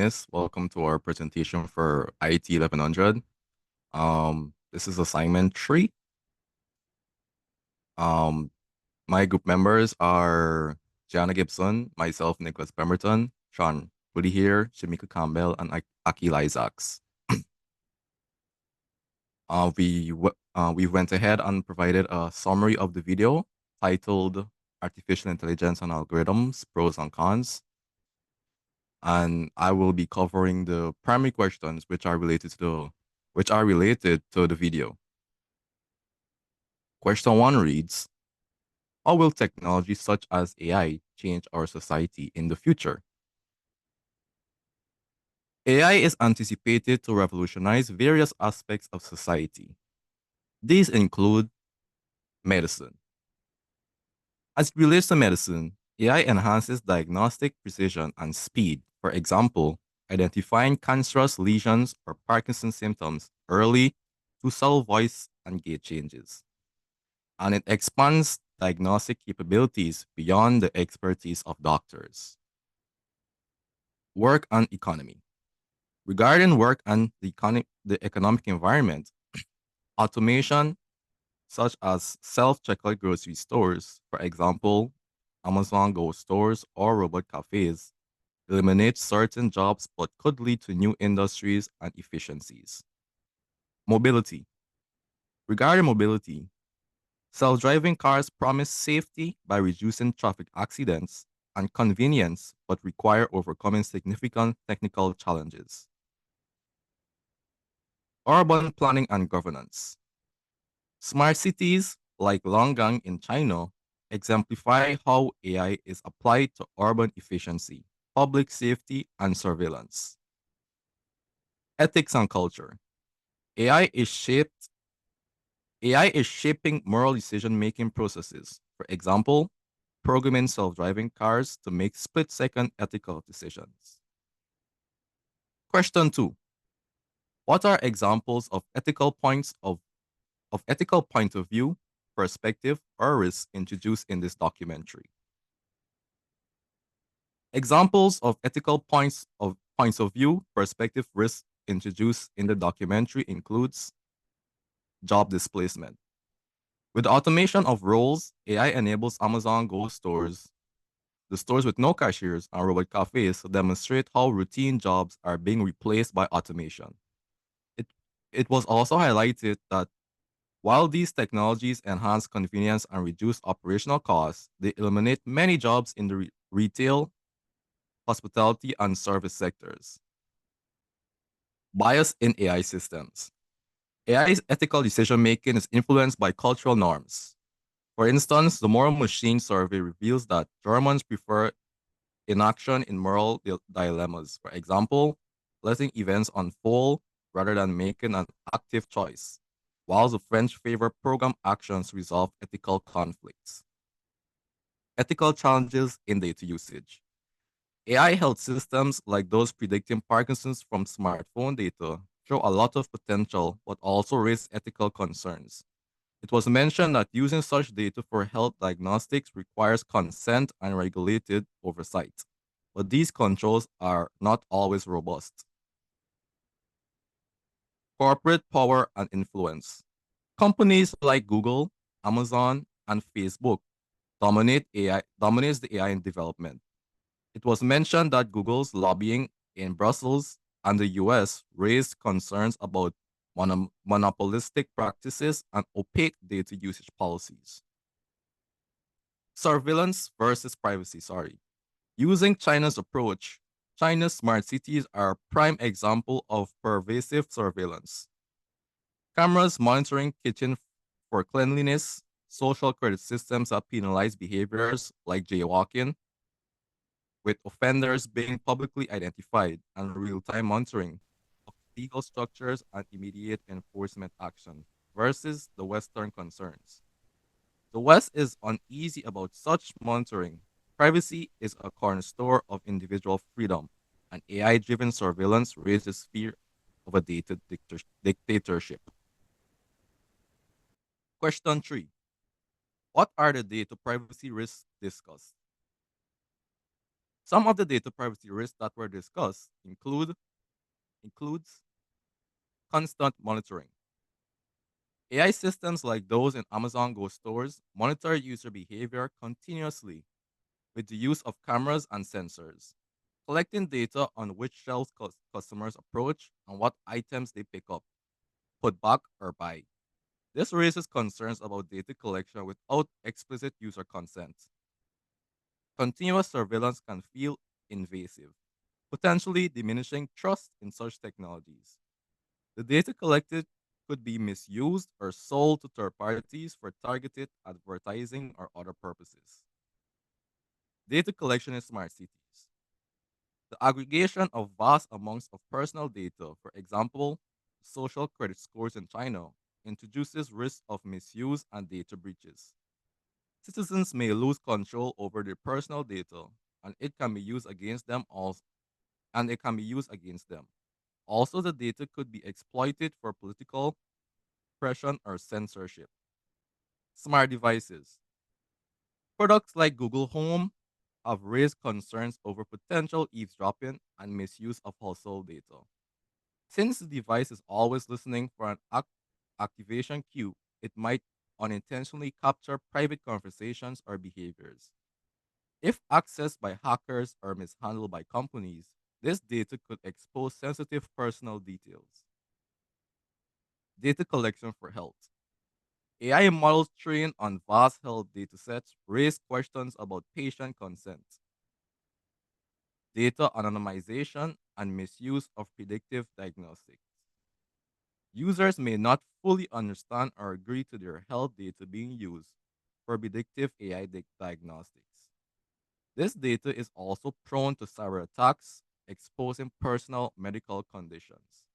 Dennis. Welcome to our presentation for ITE1100. This is assignment 3. Um, my group members are Gianna Gibson, myself, Nicholas Pemberton, Sean Woody here, Shamika Campbell, and Akil Isaacs. We went ahead and provided a summary of the video titled Artificial Intelligence and Algorithms, Pros and Cons. And I will be covering the primary questions which are related to the video. Question 1 reads, how will technology such as AI change our society in the future? AI is anticipated to revolutionize various aspects of society. These include medicine. As it relates to medicine, AI enhances diagnostic precision and speed. For example, identifying cancerous lesions or Parkinson's symptoms early to subtle voice and gait changes. And it expands diagnostic capabilities beyond the expertise of doctors. Work and economy. Regarding work and the economic environment, automation such as self-checkout grocery stores, for example, Amazon Go stores or robot cafes, eliminates certain jobs but could lead to new industries and efficiencies. Mobility. Regarding mobility, self-driving cars promise safety by reducing traffic accidents and convenience, but require overcoming significant technical challenges. Urban planning and governance. Smart cities like Longgang in China exemplify how AI is applied to urban efficiency, public safety, and surveillance. Ethics and culture. AI is shaped AI is shaping moral decision-making processes. For example, programming self-driving cars to make split-second ethical decisions. Question 2. What are examples of ethical points of ethical point of view, perspective, or risk introduced in this documentary? Examples of ethical points of view, perspective, risk introduced in the documentary includes job displacement. With the automation of roles, AI enables Amazon Go stores, the stores with no cashiers and robot cafes, to demonstrate how routine jobs are being replaced by automation. It, it was also highlighted that while these technologies enhance convenience and reduce operational costs, they eliminate many jobs in the retail, hospitality, and service sectors. Bias in AI systems. AI's ethical decision making is influenced by cultural norms. For instance, the Moral Machine survey reveals that Germans prefer inaction in moral dilemmas. For example, letting events unfold rather than making an active choice, while the French favor program actions to resolve ethical conflicts. Ethical challenges in data usage. AI health systems like those predicting Parkinson's from smartphone data show a lot of potential but also raise ethical concerns. It was mentioned that using such data for health diagnostics requires consent and regulated oversight, but these controls are not always robust. Corporate power and influence. Companies like Google, Amazon, and Facebook dominates the AI in development. It was mentioned that Google's lobbying in Brussels and the US raised concerns about monopolistic practices and opaque data usage policies. Surveillance versus privacy, Using China's approach, China's smart cities are a prime example of pervasive surveillance. Cameras monitoring kitchen for cleanliness, social credit systems that penalize behaviors like jaywalking, with offenders being publicly identified, and real-time monitoring of legal structures and immediate enforcement action versus the Western concerns. The West is uneasy about such monitoring. Privacy is a cornerstone of individual freedom, and AI-driven surveillance raises fear of a data dictatorship. Question 3. What are the data privacy risks discussed? Some of the data privacy risks that were discussed includes constant monitoring. AI systems like those in Amazon Go stores monitor user behavior continuously with the use of cameras and sensors, collecting data on which shelves customers approach and what items they pick up, put back, or buy. This raises concerns about data collection without explicit user consent. Continuous surveillance can feel invasive, potentially diminishing trust in such technologies. The data collected could be misused or sold to third parties for targeted advertising or other purposes. Data collection in smart cities. The aggregation of vast amounts of personal data, for example, social credit scores in China, introduces risks of misuse and data breaches. Citizens may lose control over their personal data, and it can be used against them also, and it can be used against them. Also, the data could be exploited for political pressure or censorship. Smart devices. Products like Google Home have raised concerns over potential eavesdropping and misuse of household data. Since the device is always listening for an activation cue, it might unintentionally capture private conversations or behaviors. If accessed by hackers or mishandled by companies, this data could expose sensitive personal details. Data collection for health. AI models trained on vast health datasets raise questions about patient consent, data anonymization, and misuse of predictive diagnostics. Users may not fully understand or agree to their health data being used for predictive AI diagnostics. This data is also prone to cyber attacks, exposing personal medical conditions.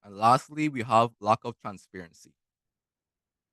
And lastly, we have lack of transparency.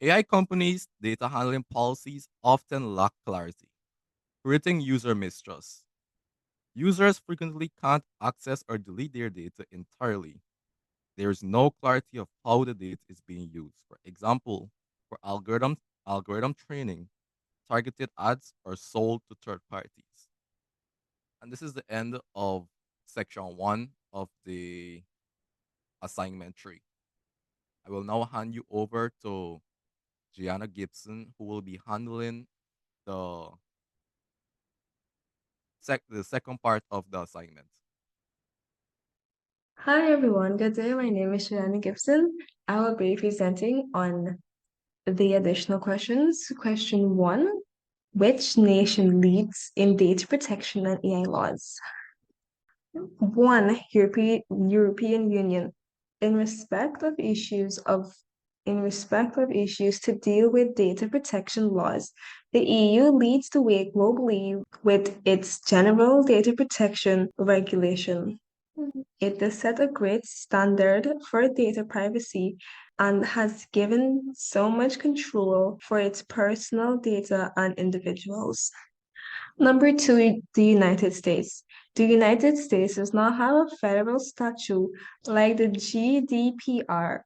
AI companies' data handling policies often lack clarity, creating user mistrust. Users frequently can't access or delete their data entirely. There is no clarity of how the data is being used. For example, for algorithm training, targeted ads are sold to third parties. And this is the end of section one of the assignment tree. I will now hand you over to Gianna Gibson, who will be handling the the second part of the assignment. Hi everyone, good day. My name is Shirani Gibson. I will be presenting on the additional questions. Question one, which nation leads in data protection and AI laws? One, European Union. In respect of issues of in respect of issues to deal with data protection laws, the EU leads the way globally with its general data protection regulation. It has set a great standard for data privacy and has given so much control for its personal data and individuals. Number two, the United States. The United States does not have a federal statute like the GDPR,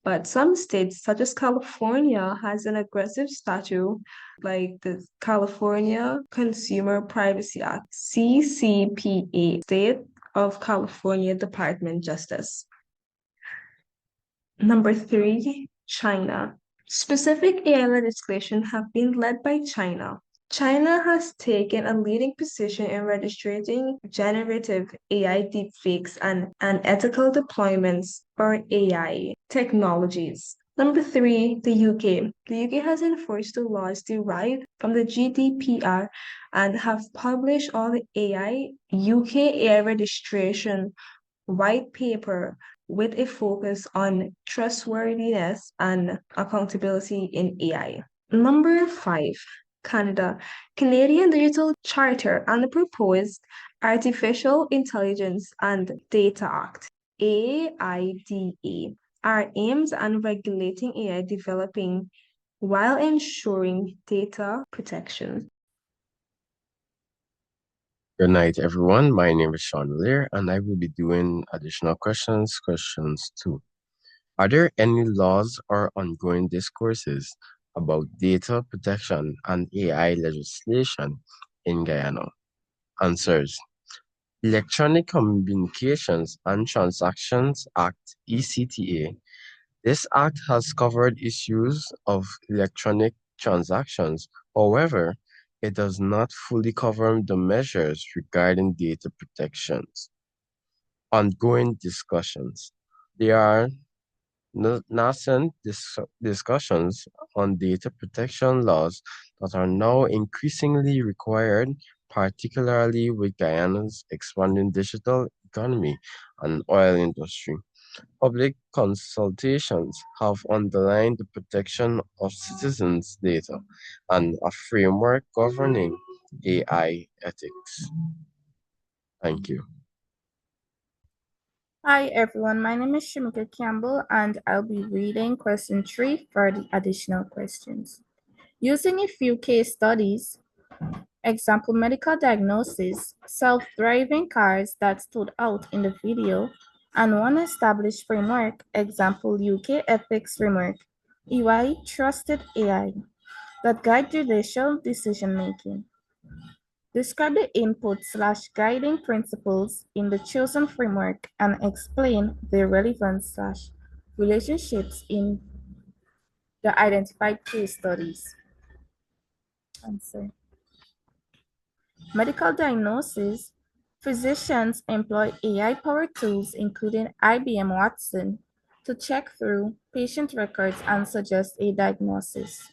but some states, such as California, has an aggressive statute like the California Consumer Privacy Act, CCPA, State of California Department Justice. Number three, China. Specific AI legislation have been led by China. China has taken a leading position in registering generative AI deepfakes and ethical deployments for AI technologies. Number three, the UK. The UK has enforced the laws derived from the GDPR and have published all the UK AI registration white paper with a focus on trustworthiness and accountability in AI. Number five, Canada. Canadian Digital Charter and the proposed Artificial Intelligence and Data Act, AIDA, are aimed at regulating AI developing while ensuring data protection. Good night, everyone. My name is Sean Lear, and I will be doing additional questions. Questions two. Are there any laws or ongoing discourses about data protection and AI legislation in Guyana? Answers. Electronic Communications and Transactions Act, ECTA. This act has covered issues of electronic transactions. However, it does not fully cover the measures regarding data protections. Ongoing discussions. There are nascent discussions on data protection laws that are now increasingly required, particularly with Guyana's expanding digital economy and oil industry. Public consultations have underlined the protection of citizens' data and a framework governing AI ethics. Thank you. Hi everyone, my name is Shamika Campbell and I'll be reading question 3 for the additional questions. Using a few case studies, example medical diagnosis, self-driving cars that stood out in the video, and one established framework, example UK ethics framework, EY trusted AI, that guide judicial decision making. Describe the input/guiding principles in the chosen framework and explain their relevance/relationships in the identified case studies. Answer. Medical diagnosis. Physicians employ AI-powered tools, including IBM Watson, to check through patient records and suggest a diagnosis.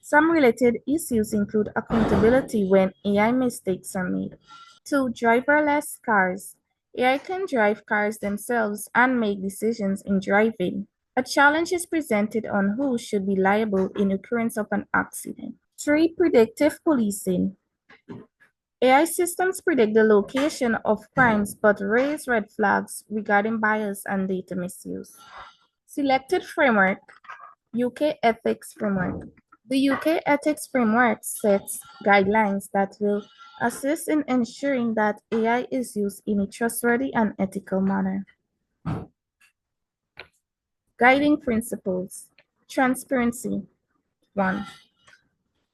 Some related issues include accountability when AI mistakes are made. 2. Driverless cars. AI can drive cars themselves and make decisions in driving. A challenge is presented on who should be liable in occurrence of an accident. 3. Predictive policing. AI systems predict the location of crimes but raise red flags regarding bias and data misuse. Selected framework. UK ethics framework. The UK ethics framework sets guidelines that will assist in ensuring that AI is used in a trustworthy and ethical manner. Guiding principles. Transparency. 1.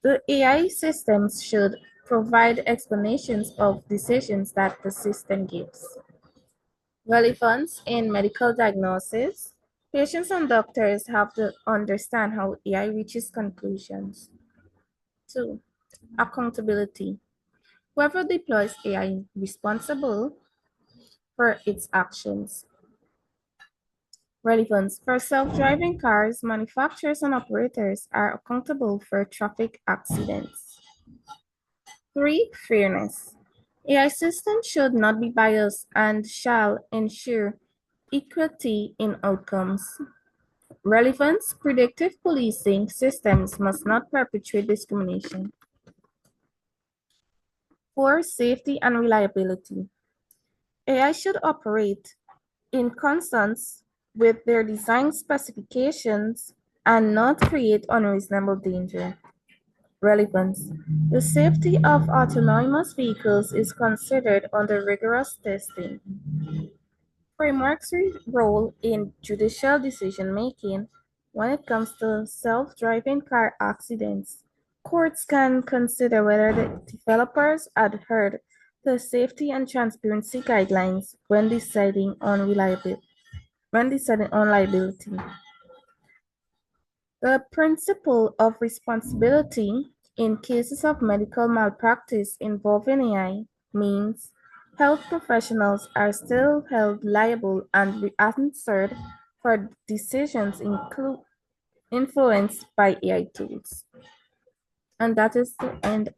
The AI systems should provide explanations of decisions that the system gives. Relevance in medical diagnosis. Patients and doctors have to understand how AI reaches conclusions. 2. Accountability. Whoever deploys AI is responsible for its actions. Relevance. For self-driving cars, manufacturers and operators are accountable for traffic accidents. 3. Fairness. AI systems should not be biased and shall ensure equity in outcomes. Relevance. Predictive policing systems must not perpetuate discrimination. 4. Safety and reliability. AI should operate in consonance with their design specifications and not create unreasonable danger. Relevance. The safety of autonomous vehicles is considered under rigorous testing. Frameworks' role in judicial decision-making. When it comes to self-driving car accidents, courts can consider whether the developers adhered to safety and transparency guidelines when deciding on liability. The principle of responsibility in cases of medical malpractice involving AI means health professionals are still held liable and answered for decisions influenced by AI tools. And that is the end of